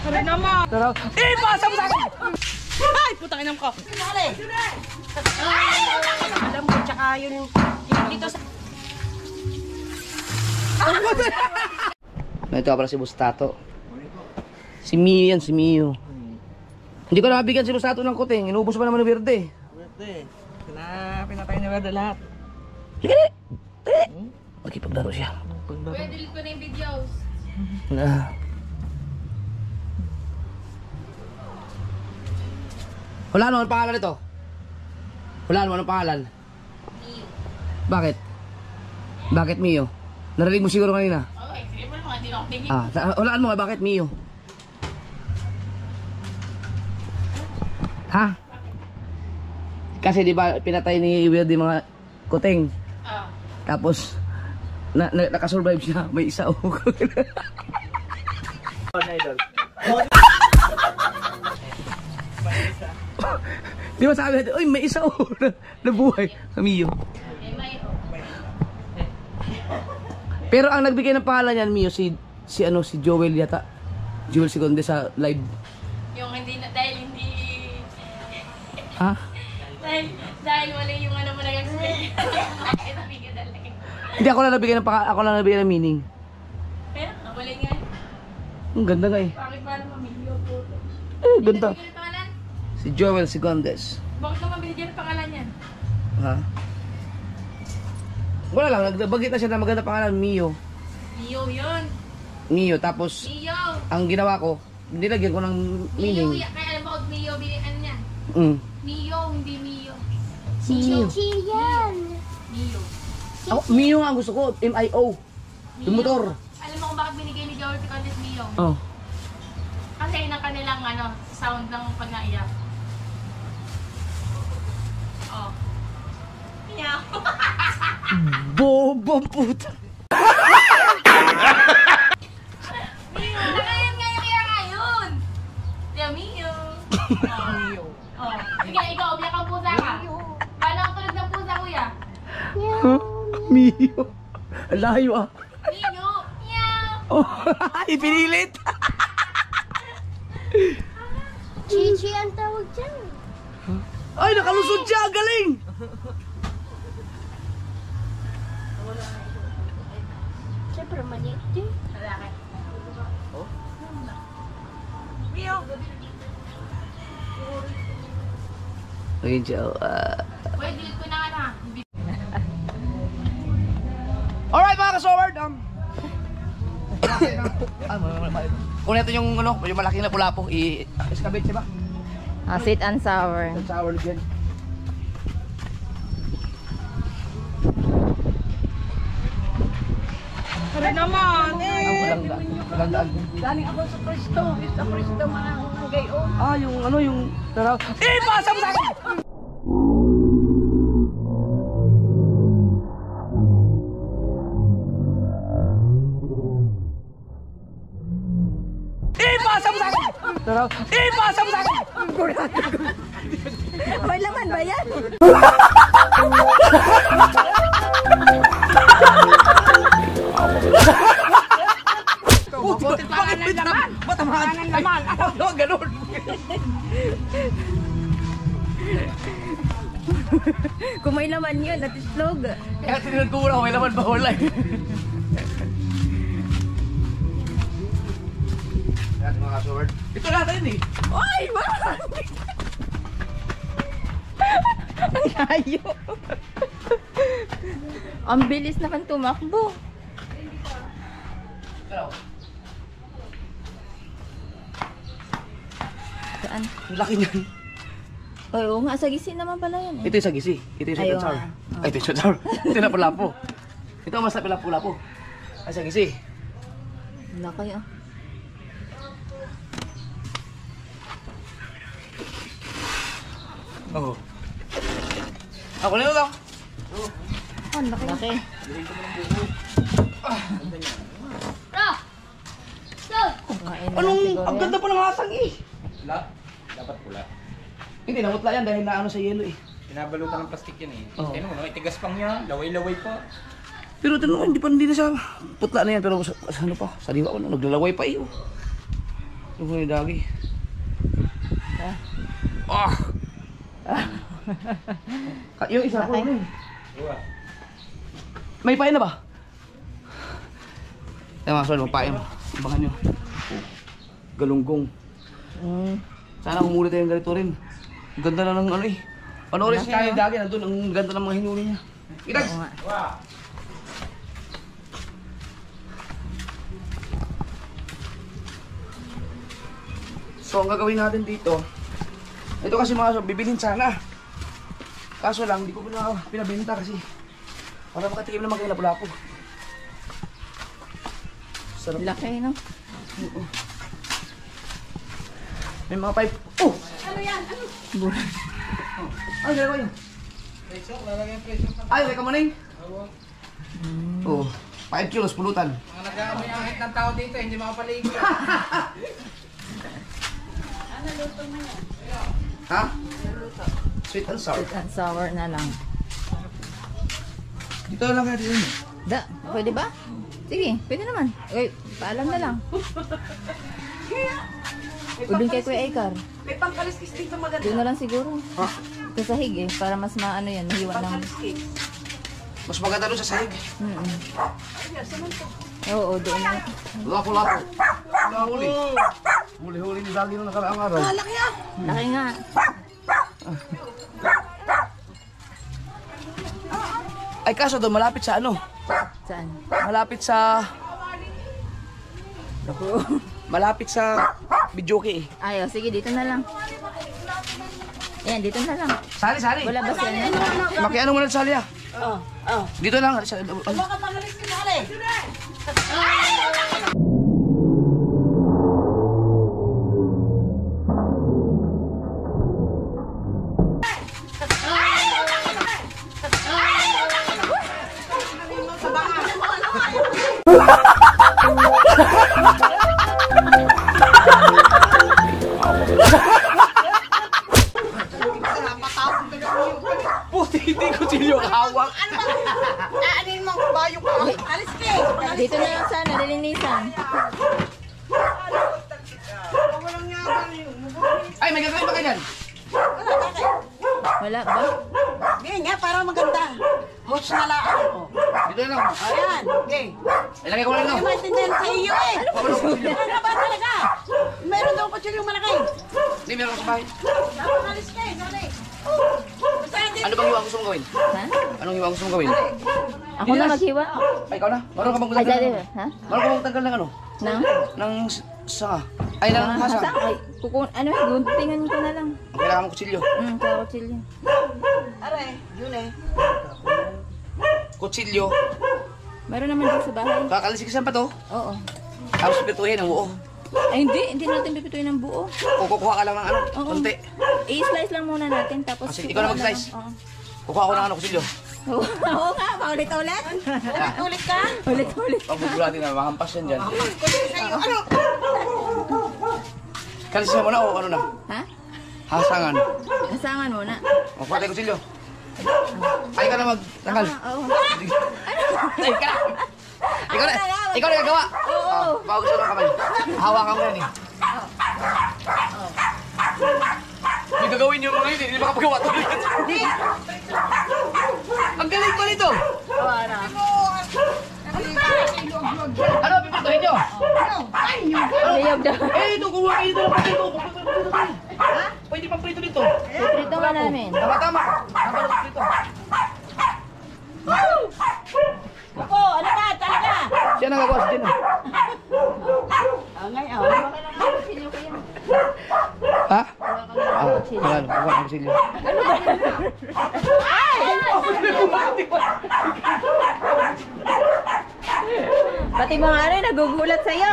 Tara naman. Tara. Eh, pasa mo sa akin. Ay, putang inam ko. Dali. Alam mo, tsaka yun dito sa... Ito pala si Bustato. Si Mio yan, si Mio. Hindi ko nabigyan si Bustato ng kuting. Inubos pa naman ng Verde. Verde. Pinatay ni Verde lahat. Sige, magkipaglaro siya. Pwede delete ko na yung videos. Hulaan mo, anong pangalan nito? Hulaan mo, anong pangalan? Mio. Bakit? Bakit Mio? Narinig mo siguro kanina? Okay, sige mo naman, hindi ako tingin. Hulaan mo nga, bakit Mio? Ha? Kasi di ba pinatay ni Will di mga kuting. Tapos nakasurvive siya, may isa o. Di ba sabi natin, uy may isa o nabuhay sa Mio. Pero ang nagbigay ng pangalan niyan Mio si Joel yata. Joel Seconde sa live. Yung hindi na, dahil hindi... Ha? Dahil wala yung ano mo nag-explain. Hindi ako lang nabigyan ng meaning. Pero wala nga. Ang ganda nga eh. Bakit ba naman Mio po? Ganda. Binigyan ng pangalan? Si Joel Secondes. Bakit naman binigyan ng pangalan yan? Ha? Wala lang, nagbagit na siya na maganda pangalan, Mio. Mio yun. Mio, tapos Mio. ang ginawa ko, nilagyan ko ng meaning. Mio, kaya alam mo kung Mio, ano yan? Mio, hindi Mio. Mio. yan. Mio. Ako, Mio nga ang gusto ko, M-I-O. Yung motor. Alam mo kung bakit binigay ni Joel Secondes Mio? Oh. Kasi yun ang kanilang sound ng pag naiyak. Oh. Meow. Bobong puta. Mio. Nakayan nga yung ngayon. Yeah, Mio. Mio. Oh. Sige, ikaw, umiyak ang pusa ka. Paano ang tulog ng pusa, kuya? Mio. Ang layo ah. Mio. Meow. Oh, ipinilit. Chichi ang tawag dyan. Ay, nakalusot siya. Galing. Siyempre, maliit din. Lalaki. Mio. Okay, Joe. Uy, delete ko na ka na. Alright mga ka-sword. Kung ito yung malaking lapu-lapo, i-escabate siya ba? Sweet and sour. Sour dyan. Tara naman. Walang daan. Galing ako sa Cristo. Sa Cristo manang gayon. Yung tara. Eh, pasa mo sa akin! Tara. Eh, pasa mo sa akin! May laman ba yan? Bakit pangalan naman? Pangalan naman. Ano, ganun. Kung may laman yun, natislog. Kaya tinunod ko muna kung may laman ba wala eh. Ayan mga sword. Ito natin eh. Ay, man! Ang layo. Ang bilis naman tumakbo. Ano? Saan? Ang laki niyan. Ay, oo nga, sagisi naman pala yan eh. Ito yung sagisi. Ito yung Ayaw sweet and sour. nga. Ay, ito yung sweet and sour. Ito yung lapu-lapo. Ito ang mas lapu-lapo. Ay, sagisi. Wala kayo. Oo. Ako na ito. Ang laki. Laki. Bro! Ang ganda pa ng hasang eh. Pula? Dapat pula. Hindi, namutla yan dahil naano sa yelo eh. Pinabalutan ng plastic yan eh. Oo. Tignan mo, no? Itigas pang yan. Laway-laway pa. Pero tinanong, hindi na siya putla na yan. Pero sa ano pa, sa diwa ko na, naglalaway pa eh. Oh. Yung huli dagi. Ah! Yung isa ko ano eh. May pain na ba? Ayan mga sol, magpain. Ibangan nyo. Galunggong. Sana humuli tayong ganito rin. Ang ganda na ng ano eh. Panoorin sa kanya yung dagi, nandun ang ganda ng mga hinuli niya. Itags! So ang gagawin natin dito, ito kasi mga sol, bibilhin sana. Kaso lang, hindi ko pinabenta kasi para makatikim naman kayo lapu-lapu. Sarap. Laki, no? May mga pipe. Oh! Ano yan? Ano? Ano ginagawa niyo? Ay, okay ka mo ning? Oo. 5 kilos, pulutan. Mga nag-aamoy ang hit ng tao dito, hindi makapaligo. Ano luto mo yan? Ha? Sweet and sour. Sweet and sour na lang. Dito lang kaya dito. Da, pwede ba? Sige, pwede naman. Okay, paalam na lang. Ubing kay Kuya Ekar. May pangkaliskis din sa maganda. Doon na lang siguro. Sa sahig eh, para mas maano yan, mahiwa ng... Mas maganda doon sa sahig. Oo, doon na. Lapo-lapo. Huli. Huli-huli ni Dagi nung nakaraang araw. Laki nga. Ay kaso doon, malapit sa ano? Saan? Malapit sa... Malapit sa Bijoki eh. Ayaw, sige, dito na lang. Ayan, dito na lang. Sali. Wala ba siya? Makiano mo na sali ah. Dito lang. Baka pangkaliskis na kali. Puti, hindi ko silyo hawak. Aanin mo ang bayo ko. Kaliskis. Dito na lang sana, nilinisan. Ay, may gagawin ba kayo dyan? Wala ba? Hindi nga, para maganda. Host na lang. Oh. Dito na lang. Ayan. Okay. Ilagay ko lang ito. Hindi maintindihan sa iyo eh. Ano ba talaga? Meron daw pa siya yung malaki. Hindi, meron ka sa bahay. Napakaliskis. Dali. Ano bang hiwa gusto mong gawin? Ha? Anong hiwa gusto mong gawin? Ako na maghiwa. Ay, ikaw na. Marunong ka bang Ay, dali. tanggal? Ha? Marunong ka bang tanggal ng ano? Nang? Ng sanga. Ay, ng hasa. Hasa? Ay, ano eh, guntingan ko na lang. Ang kailangan mo kutsilyo. Kakutsilyo. Aray, yun eh. Kutsilyo. Meron naman dito sa bahay. Kakalisikisan pa to. Oo. Tapos pituhin ang buo. Ay, hindi natin pipituin ng buo. Kukuha ka lang ng ano, Oo. konti. I-slice lang muna natin, tapos... Sige, ikaw na mag-slice. Oo. Kukuha ko ng ano, kutsilyo. Oo nga, paulit-ulit. Ulit ka? Ulit-ulit. Pag bubulatin na, mahampas yan dyan. Ano? Kalisikisan mo na o ano na? Ha? Hasangan. Kasangan muna. Makuha tayo kutsilyo. Ay, ka na magtanggal. Oo. Ay, ka na. Ikaw na gagawa. Oo. Bago gusto ng kamay. Hawakan mo yan eh. Hindi gagawin yung mga hindi makapagawa. Ang galing pa nito. Ano, pipintuhin nyo? Layog daw. Eh, ito, kuha kayo dito. Pwede pang prito dito. Prito nga namin. Tama. Nabalot prito. Ako, ano ba? Talaga? Siya nagagawa si Jen. Ngayon. Ha? Wala. Kuha ng silyo. Pati mga ano, nagugulat sa'yo.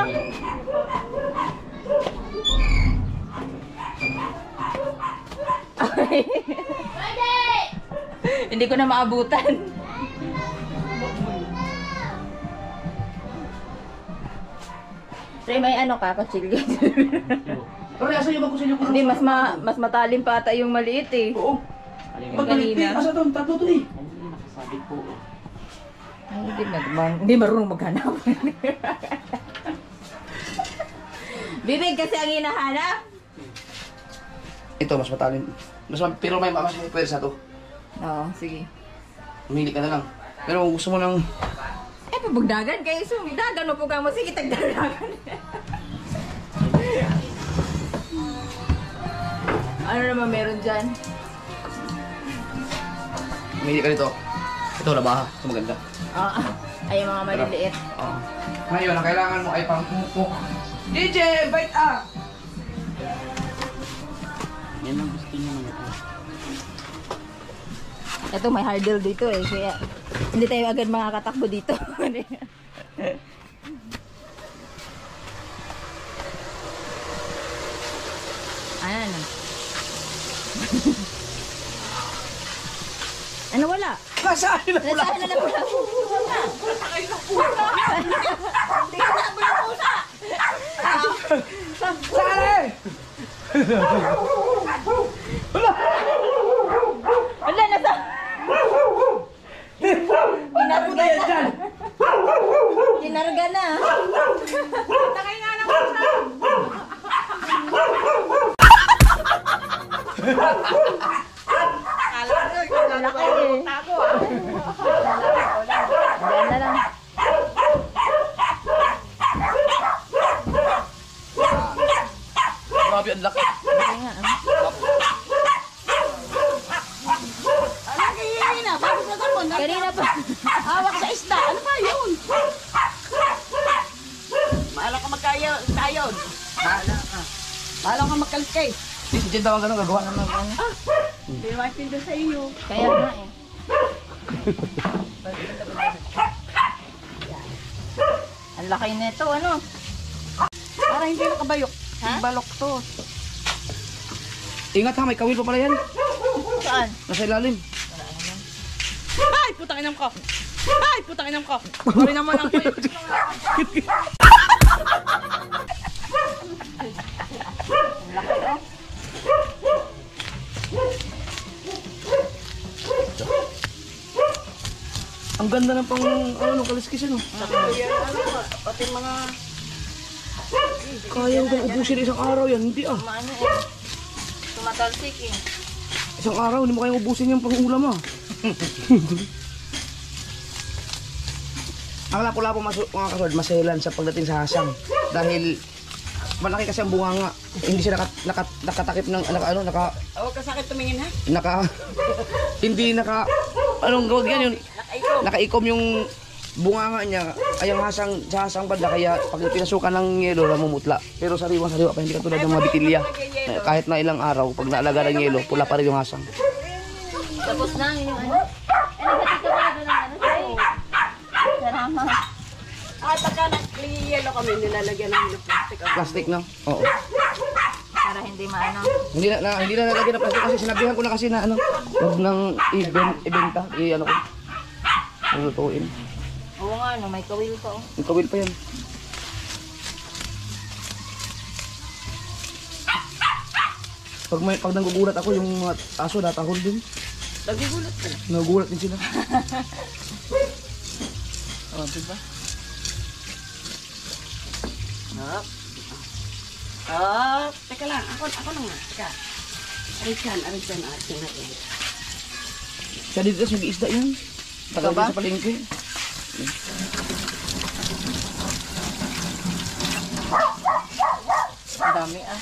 Hindi ko na maabutan. Ray, may ano ka, kutsilyo. Pero asan yung magkusilyo ko? Hindi, mas matalim pa ata yung maliit eh. Oo. Yung kanina. Asa to? Tatlo to eh. Ay, hindi marunong maghanap. Bibig kasi ang hinahanap. Ito, mas matalim. Pero may mas pwersa to. Oo, sige. Umili ka na lang. Pero kung gusto mo ng... Eh, pabugdagan kayo. Sumidagan mo po ka mo. Sige, tagdaragan. Ano naman meron dyan? Umili ka nito. Ito, labaha. Ito maganda. Oo. Ay, yung mga maliliit. Oo. Ngayon, ang kailangan mo ay pangpupok. DJ, bite up! Yan ang gusto niya mga ito. Ito, may hurdle dito eh. Kaya hindi tayo agad makakatakbo dito. Ano? Ano wala? Nasaan na pula? Nasaan na lang pula? Hindi ko na pula pusa. Saan? Wala na sa... Napunta yan dyan! Kinarga na. Takay nga ng pusa. Laki eh. Tago ah. Diyan na lang. Grabe, ang laki. Laki nga. Ano na? Bakit sa ganun? Kanina pa. Hawak sa isda. Ano ba yun? Mahala ka magkaya tayon. Mahala ka magkalkay. Si Jen daw ang gano'n, gagawa naman. Hindi matinda sa iyo. Kaya nga eh. Ang laki nito, ano? Para hindi nakabayok. Ha? Balok to. Ingat ha, may kawil pa pala yan. Saan? Nasa ilalim. Ay! Putang inam ka! Ay! Putang inam ka! Sorry naman ang kuya. Ang ganda ng pang, ano, kaliskis ano. Pati mga... Kaya ko ubusin isang araw yan, hindi ah. Maano eh. Tumatalsik eh. Isang araw, hindi mo kayang ubusin yung pang-ulam ah. Ang lapo-lapo mga kasod, maselan sa pagdating sa hasang. Dahil malaki kasi ang bunganga. Hindi siya nakatakip ng, Huwag ka sakit tumingin ha? hindi anong gawag yan yun? Nakaikom yung bunganga niya, ay ang hasang, sa hasang banda, kaya pag pinasukan ng yelo, namumutla. Pero sariwa pa, hindi katulad ng mga bitilya. Kahit na ilang araw, pag naalaga ng yelo, pula pa rin yung hasang. Tapos na yung ano. Ano ba dito ka na doon ng ano? Salamat. At pagka nag-yelo kami, nilalagyan namin ng plastic. Plastic na? Oo. Para hindi maano. Hindi na nalagyan ng plastic kasi sinabihan ko na kasi na ano, huwag nang ibenta, ano ko. Lulutuin. Oo nga, no, may kawil pa oh. Yung kawil pa yan. Pag nanggugulat ako, yung mga aso natahol din. Nagigulat ka. Nagugulat din sila. O, diba? Hop. Hop. Teka lang, ako na nga. Teka. Aray dyan, ating natin. Siya dito sa mag-iisda yan. Tagal din sa palengke. Ang dami ah.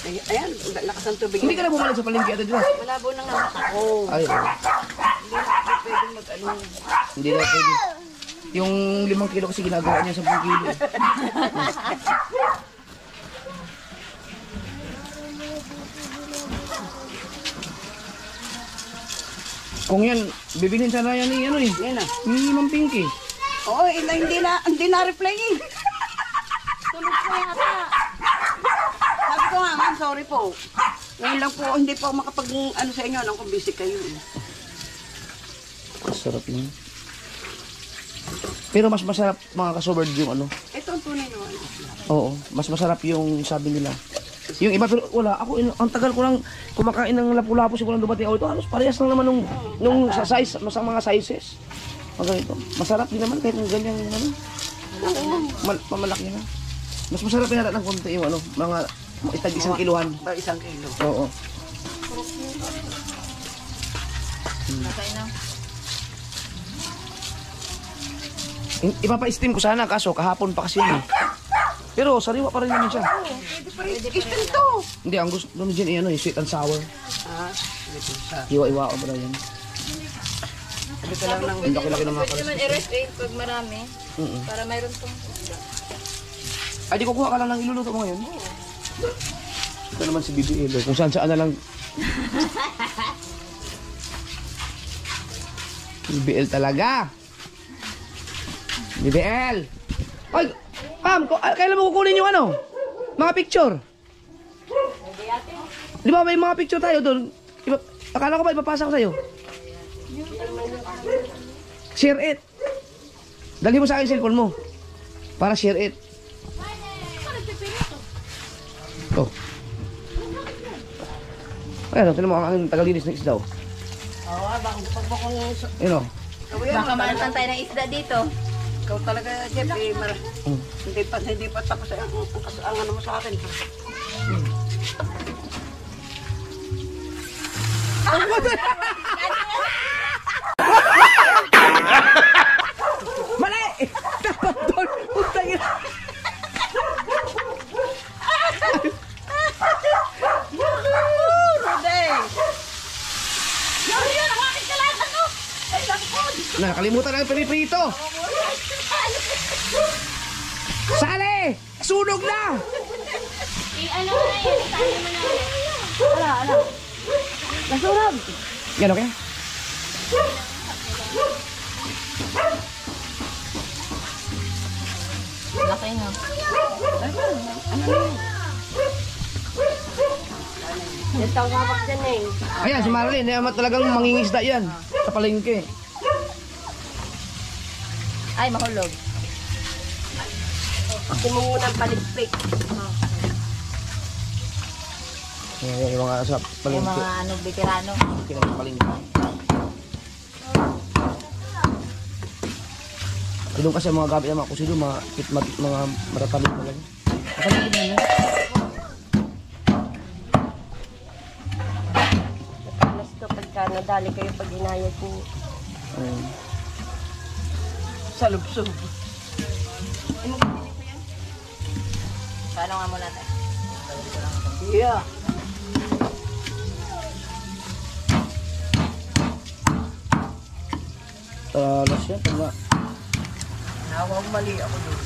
Ayan, lakas ng tubig. Hindi ka na bumalik sa palengke ata dito. Malabo na nga mata ko. Ay, Hindi na pwedeng mag-ano. hindi na pwede. Yung 5 kilo kasi ginagawa niya 10 kilo. Kung yan, bibilhin sana yan ni ano eh. Yan ah. Ni Ma'am Pinky. Oo, hindi na reply eh. Tulog ko yata. Sabi ko nga, ma'am, sorry po. Ngayon lang po, hindi po ako makapag ano sa inyo, nang kung busy kayo eh. Sarap yun. Pero mas masarap mga kasoberd yung ano. Ito ang tunay naman. Oo, mas masarap yung sabi nila. Yung iba pero wala. Ako, ang tagal ko lang kumakain ng lapu-lapu siguro nang dumating ako. Ito halos parehas lang naman nung sa size, sa mga sizes. Mga ganito. Masarap din naman kahit ng ganyan ano. Oo, pamalaki na. Mas masarap yata ng konti yung ano, mga itag 1 kiluhan. Ba, 1 kilo. Oo. Okay na. Ipapa-steam ko sana kaso kahapon pa kasi yun eh. Pero sariwa pa rin naman siya. Istin to. Hindi, ang gusto ni Jen ano, sweet and sour. Ah, ito siya. Iwa-iwa ko ba yan? Sabi ko lang ng... Ang laki-laki ng mga Pwede naman i-rest eh, pag marami. Mm-mm. Para mayroon pong... Ay, di kukuha ka lang ng iluluto mo ngayon. Ito naman si BBL. Kung saan-saan na lang. BBL talaga. BBL. Ay, Pam, kailan mo kukunin yung ano? Mga picture. Di ba may mga picture tayo doon? Akala ko ba ipapasa ko sa'yo? Share it. Dali mo sa akin cellphone mo. Para share it. Oh. Ayan, tinan mo ang aking tagalinis ng isda. Oo, pag bakong... Ayun o. Baka malatan tayo ng isda dito. Ikaw talaga, Jeff, eh, hindi pa tapos ang ano mo sa akin. Mali! Dapat doon! Putang ina! Nakalimutan na yung piniprito! Sali! Sunog na! Ano mo na yan? Saan mo na yan? Nasunog! Yan okay? Laki na. Ito ang hawak dyan eh. Ayan, si Marilyn, talagang mangingisda yan sa palengke. Ay, mahulog. Kasi mo munang paligpik. Yan, yung mga sa Yung palengke. mga ano, veterano. Sa palengke. Doon kasi mga gabi ng mga kusido, mga matatalip na lang. Matalip na yan. Mas to pagka nadali kayo pag inayad niyo. Ayun. Sa lubsob. Paano nga muna tayo? Yeah. Talas yan, tala. Nawang mali ako doon.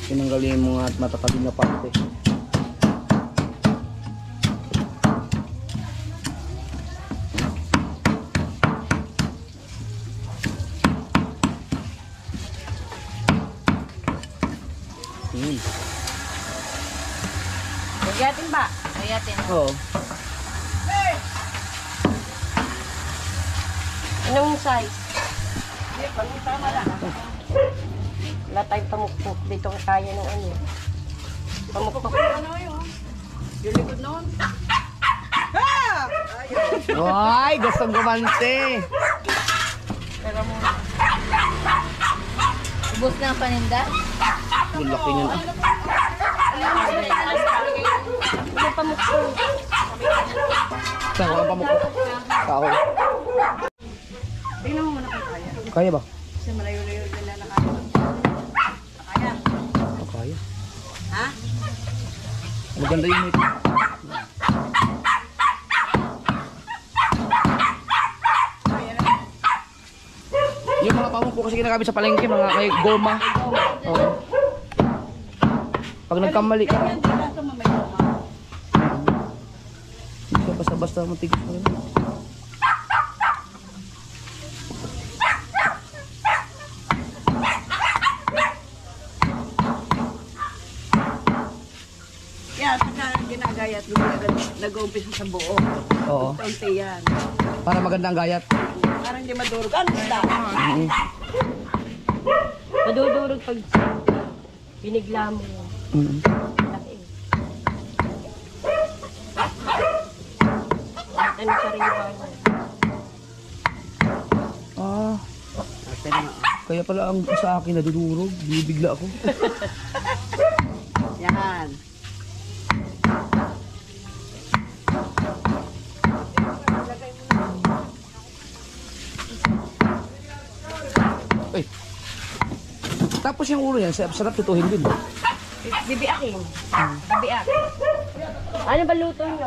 Tinanggalin mo nga at matatabi na parte. Gayatin ba? Gayatin. Oo. Anong size? Wala tayong pamukpok. Dito ka kaya ng ano. Pamukpok. Yung likod noon. Ay, gustong gumante. Ubus na ang paninda. Ang laki niyan. Ano pamukpok? Saan ko ang pamukha? Kahoy. Tingnan mo muna kung kaya. Kaya ba? Kasi malayo-layo din na nakaya. Nakaya. Kaya. Ha? Maganda yun ito. Yung mga pamukha kasi ginagamit sa palengke, mga may goma. Oo. Pag nagkamali ka, Yan, di ba ito mamay goma? hindi ka basta-basta matigil pa rin. Yan, pagka ginagaya at nag-uumpisa sa buo. Oo. Kaunti yan. Para magandang gayat. Parang hindi madurog. Ano ba? Madudurog pag binigla mo. Laki. Ano sa rin ba? Ah, Pero nga. Kaya pala ang sa akin nadudurog. Bibigla ako. Yan. Ay. Tapos yung ulo yan, sarap tutuhin din. Bibiakin. Bibiak. Ano ba luto nyo?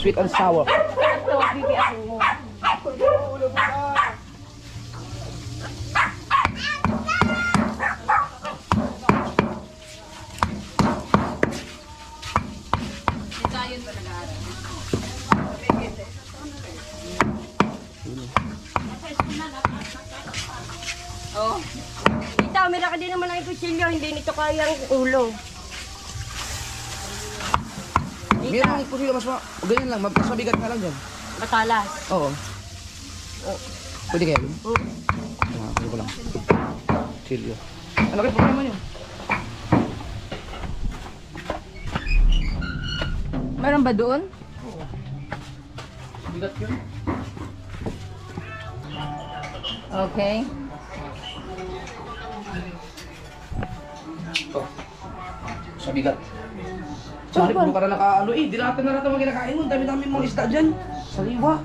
Sweet and sour. Ito, bibiakin mo. Oh. Ito, meron ka din naman ang kutsilyo, hindi nito kayang ulo. Meron po sila mas ganyan lang, mas mabigat nga lang dyan. Matalas. Oo. Pwede kaya yun? Mm. Ano ko lang. Silyo. Ano kayo problema nyo? Meron ba doon? Bigat yun. Okay. Oh. Sa bigat. Sorry kung para naka ano di lahat na mga kinakain mo. Dami-dami mga isda dyan. Saliwa.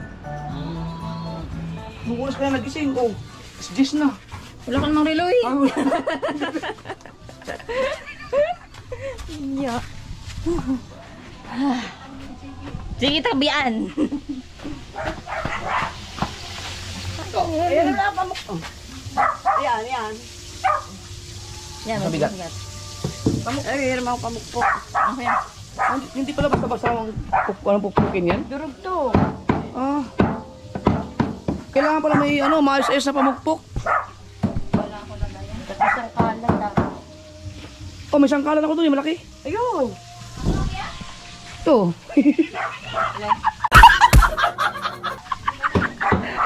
Nung oras kaya nagising. Oh, it's 10 na. Wala ka namang relo eh. Yeah. Sige, tabian. Ayan na pamuk. Yan, yan. Yan, Mabigat. Ay, mga pamukpok. Okay. Hindi pala basta-basta ang pupukin yan. Durog to. Ah. Kailangan pala may maayos-ayos na pamukpok. Isang kalan lang. Oh, may sangkalan ako doon, yung malaki. Ayun. Ito.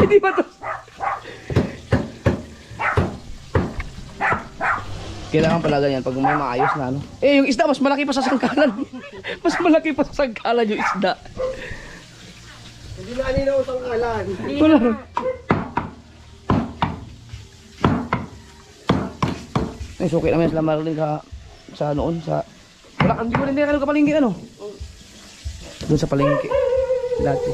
Hindi ba to? Kailangan pala ganyan pag may maayos na yung isda mas malaki pa sa sangkalan. Mas malaki pa sa sangkalan yung isda. Hindi na kanina usang kalan. Wala. Ay, suki naman sila Marilyn sa noon sa wala hindi mo rin ka palengke doon sa palengke dati.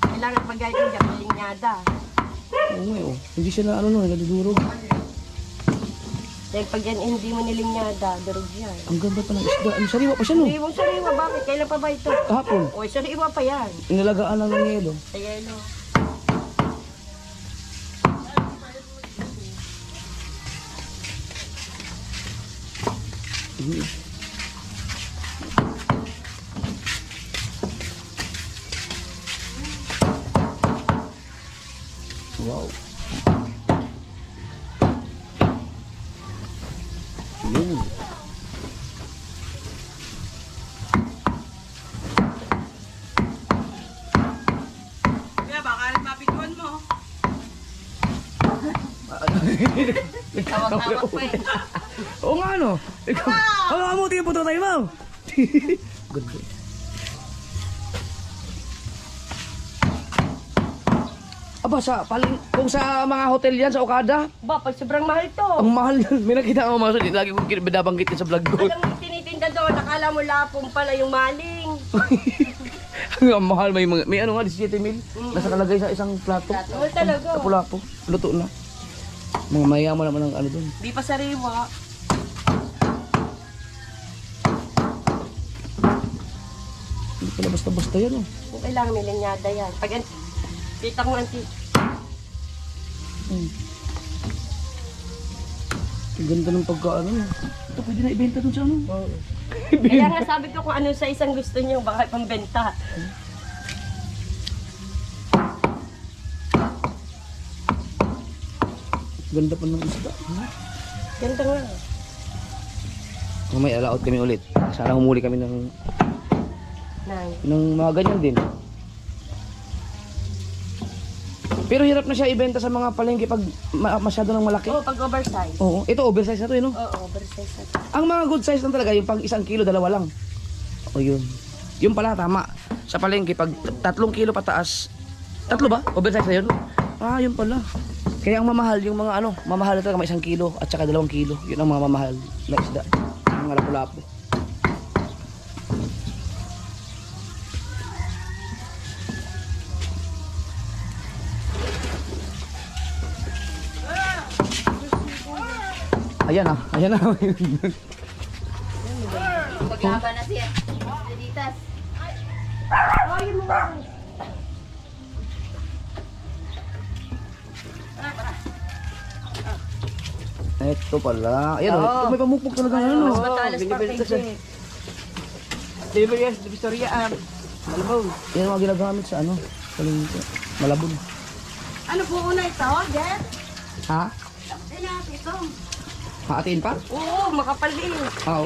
Kailangan pag-guide yung dyan, linyada. Oo, hindi siya na nadudurog. Dahil pag yan hindi mo nilinyada, durog yan. Ang ganda pa ng isda. Ang sariwa pa siya Hindi mong sariwa, bakit? Kailan pa ba ito? Kahapon, O, sariwa pa yan. inalagaan lang ng yelo. Sa yelo. Wow. Yun. Kaya baka rin mapituan mo. Tawag-tawag pa eh. Oo nga Ikaw. Mo, tingin po tayo, ma'am. Good. Aba, kung sa mga hotel yan, sa Okada, Ba, pag sobrang mahal to. ang mahal yan. May nakita ako mga lagi kong binabanggit yan sa vlog ko. Alam mo, tinitinda doon, nakala mo lapong pala yung maling. Ang mahal, may ano nga, 17,000. Nasa kalagay sa isang plato. Oo, talaga. Lapu-lapo. Luto na. Mga mayaman naman ang ano doon. Di pa sariwa. Hindi pala basta-basta yan, oh. Kung kailangan may linyada yan. Pag kita mo anti. Ang ganda ng pagkaano. Ito pwede na ibenta doon sa ano. Kaya nga sabi ko kung ano sa isang gusto niyo, baka pambenta. Ganda pa ng isda. Ganda nga. May alaot kami ulit. Sana humuli kami ng Nang. mga ganyan din. Pero hirap na siya ibenta sa mga palengke pag masyado ng malaki. Oo, pag oversize. Oo, ito oversize na to, no? Oo, oversize na. Ang mga good size lang talaga, yung pag 1 kilo, 2 lang. O yun. Yung pala, tama. Sa palengke, pag 3 kilo pataas, Tatlo ba? Oversize na yun? Ah, yun pala. Kaya ang mamahal, yung mga ano, mamahal na talaga may 1 kilo at saka 2 kilo. Yun ang mga mamahal na isda. Yung mga lapu-lapu. Ayan na, ayan na. Maglaban na siya. Laditas. Ito pala. Ayan o, may pamukpok talaga yan. Mas matalas pa kay Jet. Delivery yan, sa Victoria. Malabon. Yan ang mga ginagamit sa ano, sa lingko. Malabon. Ano po una ito, Jet? Ha? Ay, natin ito. Haatiin pa? Oo, makapal din. Oo.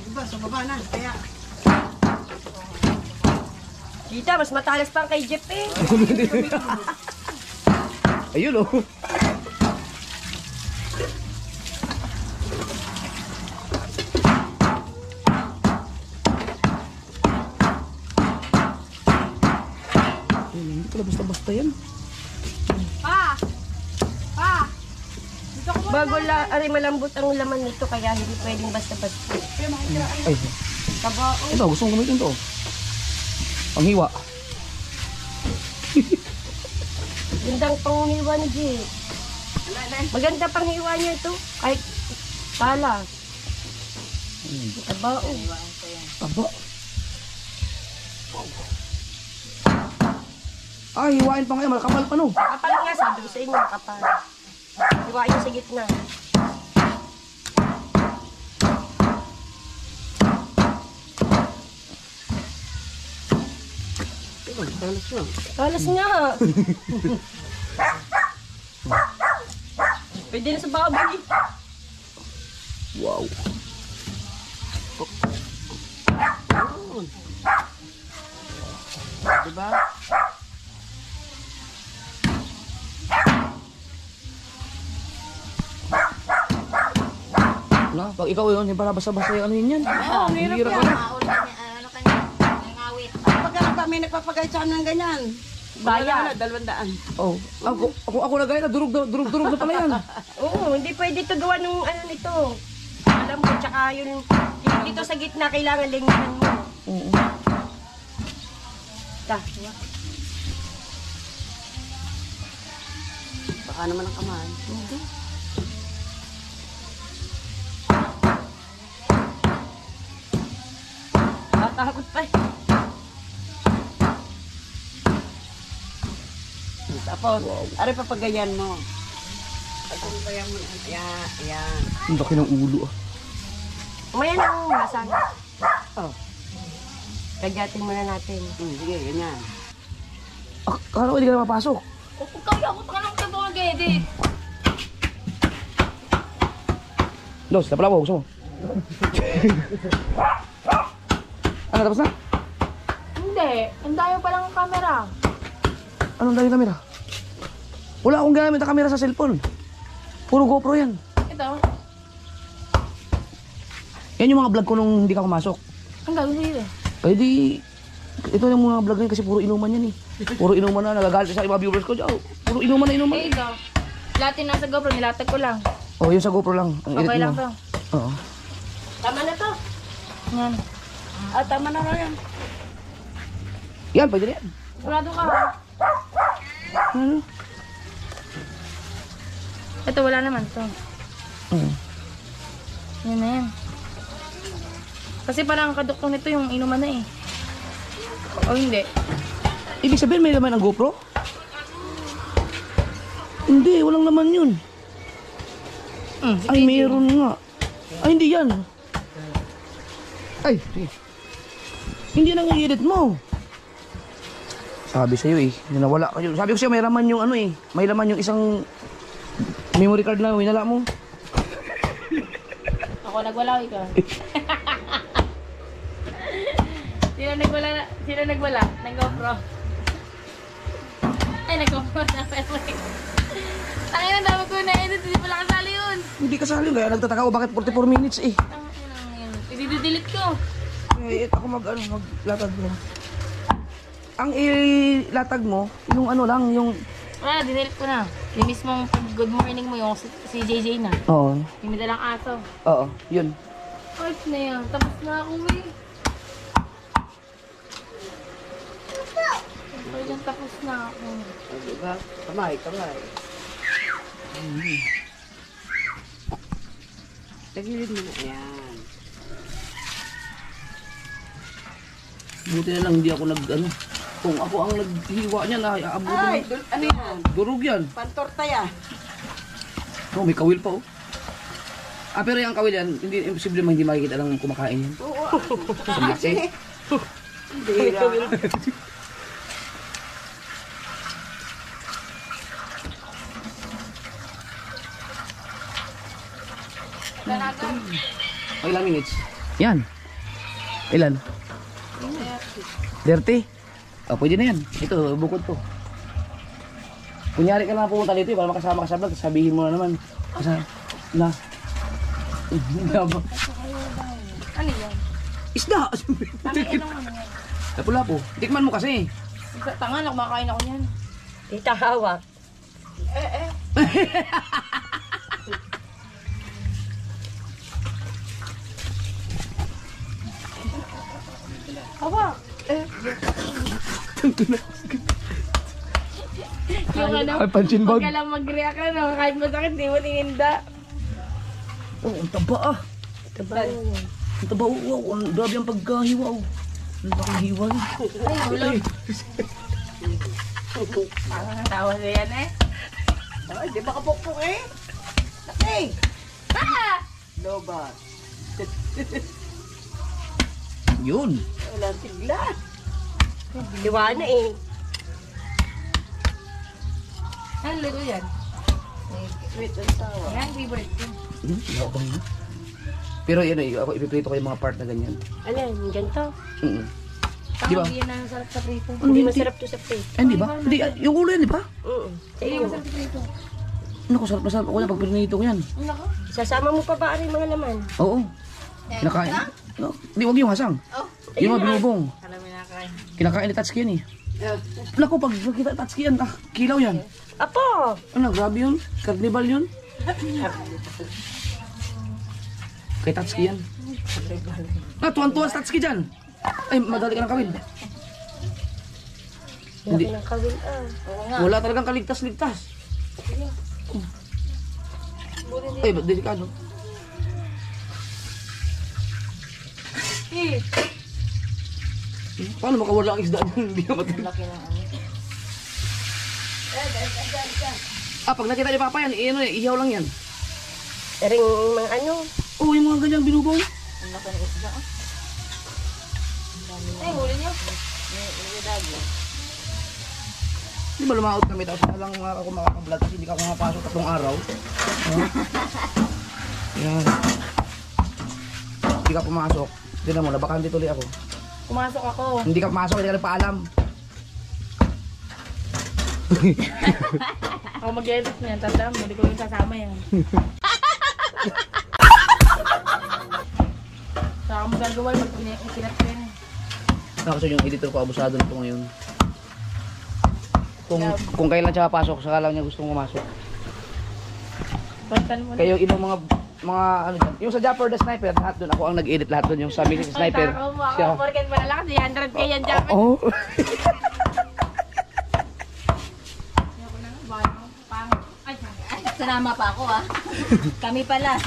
Diba, sa baba na. Kaya, Tita, mas matalas pa kay Jeff eh. Ayun o. Hindi pala basta-basta yan. Bago aray malambot ang laman nito kaya hindi pwedeng basta-basta. Ay, ito, gusto kong gamitin to. Panghiwa. Gandang panghiwa ni Jeff. Maganda panghiwa niya ito. Kahit tala. Tabao. Taba. Ay, hiwain pa ngayon. Malakapal pa no. Kapal nga, sabi ko sa inyo, kapal. Hiwain niyo sa gitna. Talas nga. Pwede na sa baboy. Wow. diba? Na, pag ikaw yun, yung para basta-basta yung ano yun yan. Oo, ang hirap yan. Maulit niya, ano kanya, nangawit. Pag kami nagpapagay sa amin ng ganyan. Bayan. 200. Oh, ako na gaya na, durug na pala yan. Oo, hindi pwede ito gawa ng ano nito. Alam mo, tsaka yun, dito sa gitna, kailangan linganan mo. Oo. Ta. Baka naman ang kamay. Hindi. Tatakot pa eh. Tapos, ari papagayan mo. Pagpapagayan mo. Ayan, ayan. Ang laki ng ulo ah. Umayan ang masan. Oh. Kagatin muna natin. Sige, ganyan. Kala ko hindi ka na mapasok. Kung kaya ako ka lang sa mga gede. Dos, napala mo, gusto mo? Ano, tapos na? Hindi, ang dayo pa lang ang camera. Anong dahil kamera? Wala akong gamit na kamera sa cellphone. Puro GoPro yan. Ito, Yan yung mga vlog ko nung hindi ka pumasok. ang gagawin nila. Ay di, ito yung mga vlog na yun kasi puro inuman yan eh. Puro inuman na, nagagalit sa iba viewers ko. Oh, puro inuman na inuman. Eh, ito. Lahat yung nasa GoPro, nilatag ko lang. Oh, yung sa GoPro lang. Ang edit Okay lang mo. to. Oo. Tama na to. Yan. Tama na yan. Yan, pwede na yan. Sigurado ka. ha? Ano? Ito, wala naman to. Oo. Yan na yan. Kasi parang ang kaduktong nito yung inuman na eh. O hindi. Ibig sabihin may laman ang GoPro? Hindi, walang laman yun. Ay, meron nga. Ay, hindi yan. Ay, sige. Hindi nang i-edit mo. Sabi sa'yo eh, nawala ka yun. Sabi ko sa'yo, may laman yung ano eh. May laman yung isang memory card na winala mo. Ako nagwala, ikaw. Sino nagwala? Ng GoPro. Ay, nag-GoPro na. Ay, ang dami ko na-edit. Hindi pala kasali yun. Hindi kasali kaya nagtataka ko bakit 44 minutes eh. I-delete ko. Eh, ako maglatag mo. ang ilatag mo, yung ano lang, yung... Wala, dinilit ko na. Yung mismong good morning mo, yung si JJ na. Oo. Yung may dalang aso. Oo, yun. Ayos na yan. Tapos na ako eh. Ayun, tapos na ako. Diba? Kamay. Tagilid mo na. Ayan. Buti na lang, hindi ako ano. Kung ako ang naghiwa niya, aabutin Ay, mo. ano yan? Durog yan. Pantorta yan. Oh, may kawil pa, oh. Pero yung kawil yan, imposible mo hindi makikita lang kumakain yan. Oo. Sa laki. Bira. O, ilang minutes? Yan. Ilan? 30. O, pwede na yan. Ito, bukod to. Kunyari ka na pumunta dito, para makasama ka sa vlog, sabihin mo na naman. Na. Ano yan? Isda! Lapu-lapu. Tikman mo kasi. Tanga na, kumakain ako niyan. Tita hawak. Hawa! Yung ano, Ay, panchin huwag bag. ka lang mag-react ka na, kahit masakit, di mo tininda. Oh, ang taba ah. Taba. Ang taba, wow. Ang grabe ang pagkahiwa, oh. Ang laking hiwa yun. Ay, ulo. Tawa na yan eh. Ay, di ba kapukpuk eh? Laki. Ah! Lobat. Yun. Walang tigla. Liwa na eh. Ano luto yan? Sweet and sour. Yan, favorite ko. Nakabang na. Pero yan, ako ipiprito ko yung mga part na ganyan. Ano yan? Ganito. Di ba? Hindi yan ang sarap sa prito. Hindi masarap to sa plate. Ay, di ba? Hindi, yung ulo yan, di ba? Oo. Sa Hindi iyo. masarap sa prito. Naku, sarap ako yan pag pinito ko yan. Ang lako. Sasama mo pa ba rin mga laman? Oo. Kinakain. No, di, wag yung hasang. Yung mga binubong. Alam mo na kain. Kinakain ni Tatsuki yan eh. Naku, pag nakita Tatsuki yan, kilaw yan. Apo! Ano, grabe yun. Carnival yun. Kay Tatsuki yan. Tuwan-tuwan sa Tatsuki dyan. Ay, madali ka ng kawin. Hindi. Laki ng kawil ah. Wala talagang kaligtas-ligtas. Ay, ba't delikado? Eh, Paano makawala ang isda dyan? Hindi ka matindi. Pag nakita ni Papa yan, ihaw lang yan. Ering mga ano. Oo, yung mga ganyang binubong. ay, huli niyo. Di ba lumaot kami tapos na lang ako makakablog kasi hindi ka ako mapasok 3 araw. Yan. Hindi ka pumasok. Tignan mo, nabakante tuloy ako. Pumasok ako. Hindi ka pumasok, hindi ka nagpaalam. Ako mag-edit niyan, tanda mo, hindi ko yung sasama yan. Saka mo gagawa, mag-kinat ko yan. Kasi yung editor ko, abusado nito ngayon. Kung kailan siya papasok, saka lang niya gustong pumasok. Bantan mo na. Kayo ibang mga ano dyan. Yung sa Japper the Sniper, lahat doon. Ako ang nag-edit lahat doon. Yung sa Mini Sniper. Siya. Ako, porket malalakas, 300k yan dyan. Oo. Ayoko na, baka ako, pang. Ay, Sanama pa ako ah. Kami pala.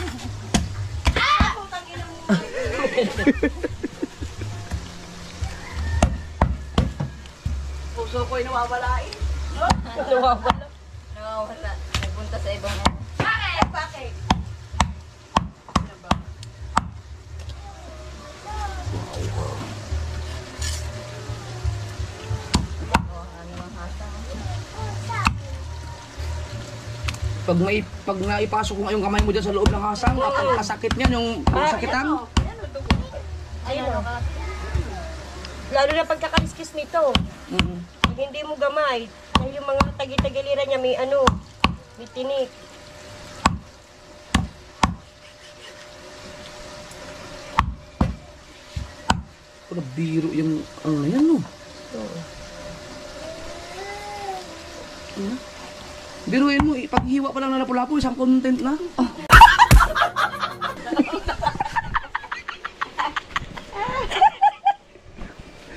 Puso ko'y nawawalain. Nawawala. Nawawala. Nagpunta sa ibang Bakit? Pag naipasok mo yung kamay mo dyan sa loob ng hasang, kapag kasakit niyan, yung sakitan. Ayun o. Lalo na pagkakaliskis nito. Pag hindi mo gamay, dahil yung mga tagi-tagiliran niya may ano, may tinik. Biro yung ano na yan, no? Biruin mo, paghiwa pa lang na lapu-lapu, isang content na. Oh.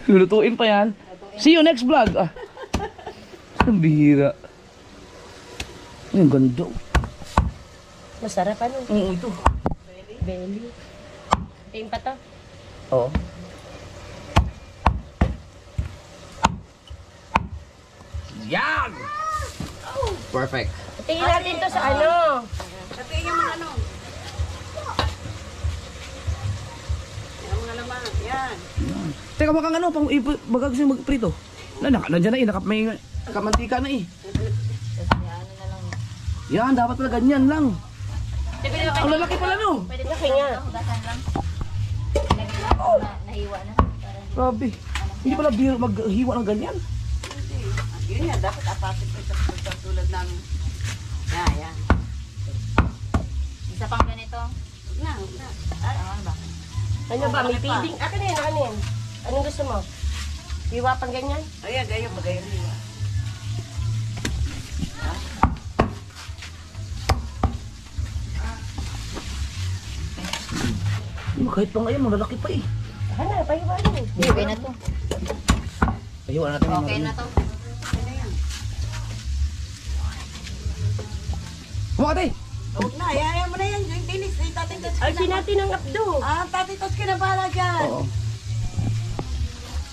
Lulutuin pa yan. See you next vlog. Ah. Ang bihira. Ang ganda. Masarap ano? Oo, ito. Belly. Tingin pa to. Oo. Yan! Perfect. Tingin natin to sa ano. Sabihin yung mga ano. Yung mga laman. Yan. Teka, makang ano, pang bagag siya magprito. Nandiyan na eh, may kamantika na eh. Yan, dapat pala ganyan lang. Ang lalaki pala no. Pwede Laki nga. hugasan lang. Nahiwa na. Grabe. Hindi pala biro maghiwa ng ganyan. Yun yan, dapat apasit ko sa tulad ng... Yan. Isa pang ganito. Na. Tama ba? Ano ba? May feeding. Akin yan, akin yan. Anong gusto mo? Iwa pang ganyan? Ayan, ganyan pa ganyan. Kahit pa ngayon, malalaki pa eh. Ano, paiwa mo. Okay na to. Ayun natin. Okay na to. Bumakate! Huwag na, ayaw mo na yan. Yung dinis, tatitos ka Ay, natin ang abdo. tatitos ka na pala dyan. Oo.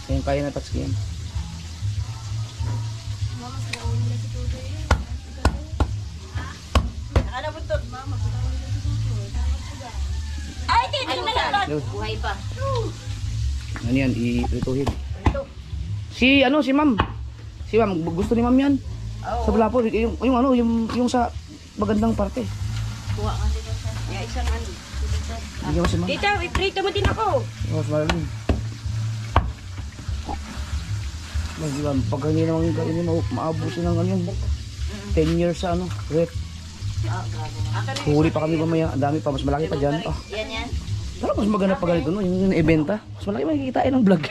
Ayun, kaya na touch yan. Ano po ito? Ay, titignan na lang. Yun. Buhay pa. Ano yan, i-rituhin. Si ma'am. Si ma'am, gusto ni ma'am yan. Sa Balapo, yung sa magandang parte. Kuha ka dito sa... Yung isang ano. Bigyan mo si ma'am. Tita, iprito mo din ako. Oo, sa malalim. Di ba, pag hindi naman hindi maabuti ng ano yun. 10 years sa ano, rep. Huli pa kami mamaya, ang dami pa, mas malaki pa dyan. Ah, Yan. pero mas maganda pa ganito, no? Yung ibenta. Mas malaki makikitain ng vlog.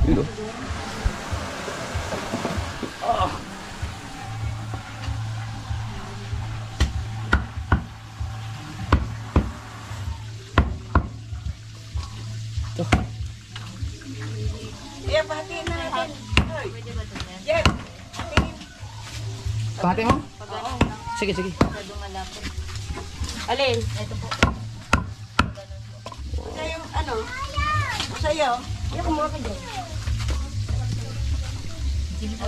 Dito. Ito. Ayan, pahatiin na natin. Pwede ba ito yan? Yan. Pahati mo? Sige. Masyadong malapit. Alin? Ito po. Ito yung ano. Masaya. Ano kumuha ka dyan? Sige po.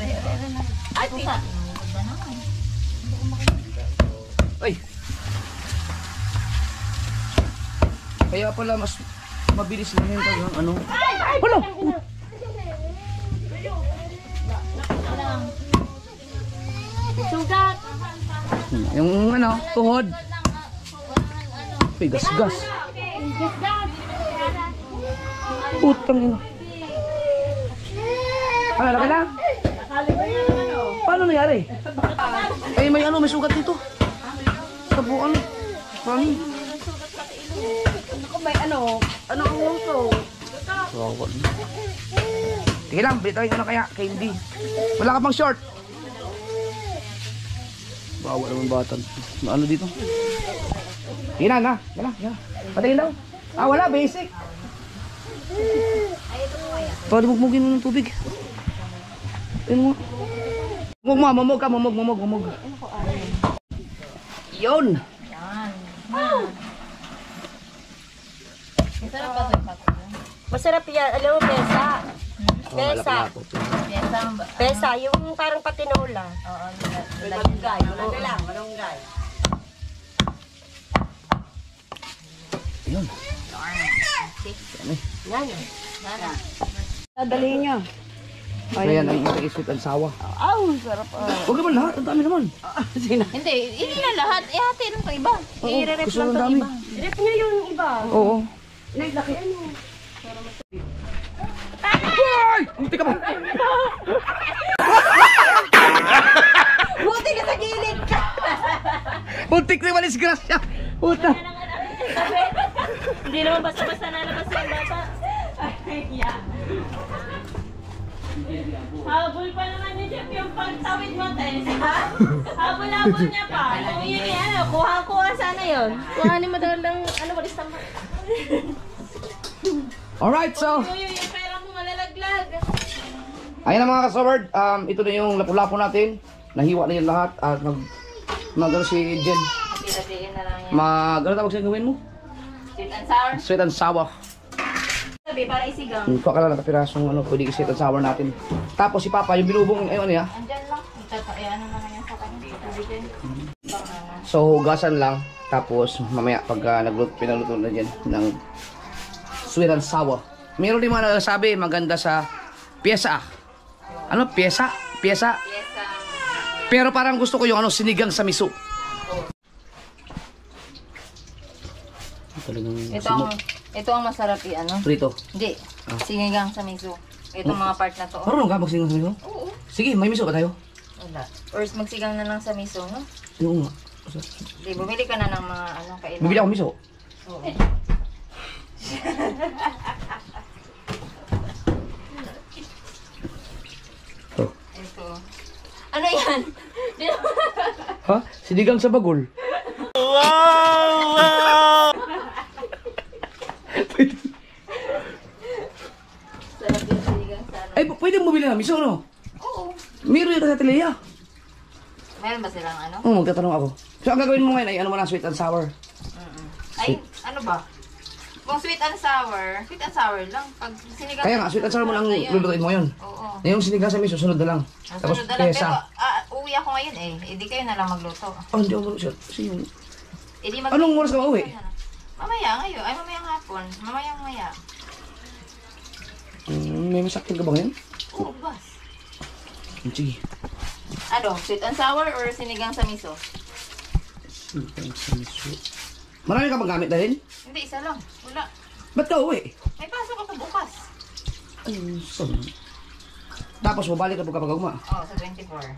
Ay, pusa. Ganda naman. Ay! Kaya pala mas mabilis lang yun pag ano. Wala! Sugat. Yung ano, tuhod. Uy, gas. Putang ina. Ano, laki na? Paano nangyari? Ay, may sugat dito. Sa buwan. Marami. Ako may ano ang uso. Sige lang, bitayin ko na kaya, candy. Wala ka pang short. Bawa naman batan. Ano dito? Sige na. Patayin daw. Wala, basic. Pwede mugmugin mo ng tubig. Ayun mo. Mamog ka. Yun. Yan. Masarap ba ito? Masarap yan. Alam mo, pesa. Pesa. Pesa, yung parang patinola. Oo. Malunggay. Malunggay. Yun. Yan. Dadali niya. Ayan ang isi-sweet and sawa. Sarap. Huwag naman lahat, ang dami naman. Hindi na lahat. Ihati lang itong iba. I-ref gusto lang ng itong dami. iba. Rep niya yung iba. Oo. Naglaki ano. Ay! Munti ka ba? Buti ka sa gilid ka. Muntik na malis grasya. Puta. Hindi naman basta-basta nalabas yung bata. Yan Habol pa naman ni Jeff yung pagtawid mo, Tess. Ha? Habol-habol niya pa. Kung yun yung ano, kuha sana yun. Kuhanin mo daw lang, ano, walis tama. Alright, so. Yung pera mo malalaglag. Ayan na mga kasabard, ito na yung lapu-lapu natin. Nahiwa na yung lahat at ano si Jen. Pinatiin na lang yan. Ano tawag siya gawin mo? Sweet and sour. Sweet and sour. Sabi, para isigang. Ito ka lang nakapirasong pwede sweet and sour natin. Tapos si Papa, yung binubong, ano niya. Andyan lang. Ano naman yan sa kanya. Tubitin. So, hugasan lang. Tapos, mamaya, pag pinaluto na dyan ng sweet and sour. Meron din mga nagsasabi, maganda sa pyesa. Ano? Pyesa? Pyesa? Pyesa. Pero parang gusto ko yung sinigang sa miso. Talagang Ito ang masarap ano? Prito. Hindi. Sinigang sa miso. Itong mga part na to. Marunong ka magsigang sa miso? Oo. Sige, may miso ba tayo? Wala. Or magsigang na lang sa miso, no? Oo nga. Hindi, bumili ka na ng mga kailangan. Bibili ako miso. Oo. Oh. Ito. Ano yan? Ha? Sinigang sa bagol. Sarap yung sinigang sa ano. Ay, pwede mo bumili ng miso, no? Oo. Meron yun sa Tileya. Meron ba silang ano? Oo, magtatanong ako. So, ang gagawin mo ngayon ay ano mo na, sweet and sour. Ay, ano ba? Kung sweet and sour lang. Pag sinigang Kaya nga, sweet and sour mo lang lulutuin mo yun. Oo. Na yung sinigang sa miso, sunod na lang. Ang Tapos, sunod na lang. Pero pesa. uwi ako ngayon eh. Hindi kayo na lang magluto. Oh, hindi ako marunong siya. Kasi yung... Hindi Anong oras ka mauwi? Mamaya ngayon. Ay, mamayang hapon. Mamaya. May masakyan ka ba ngayon? Oo, bas. Sige. Ano? Sweet and sour or sinigang sa miso? Sinigang sa miso. Marami ka bang gamit na rin? Hindi, isa lang. Wala. Ba't ka uwi? May pasok ako bukas. Ay, saan? Tapos, mabalik ka kapag uma. Oo, sa 24.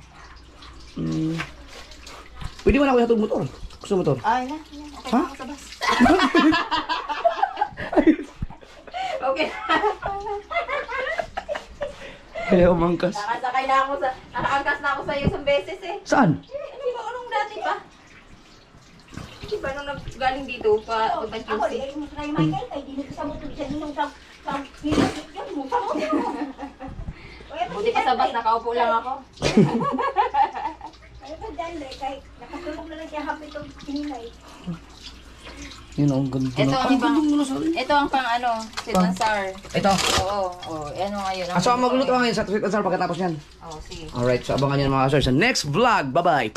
Pwede mo na ako ihatog motor. Gusto mo motor? Ay, na. Okay Ha? na ako sa bus. Okay. Kaya umangkas. Nakasakay na ako nakaangkas na ako sa iyo isang beses eh. Saan? Hindi ba anong dati pa? Hindi ba nung galing dito pa puntang QC? Buti pa sa bus, nakaupo lang ako. Yun ang ganda. Ito ang ibang, ito ang pang sweet and sour. Ito. Oo, ano ngayon. So, ang magluluto ka ngayon sa sweet and sour pagkatapos yan. Oo, sige. Alright, so abangan nyo mga sir sa next vlog. Bye-bye!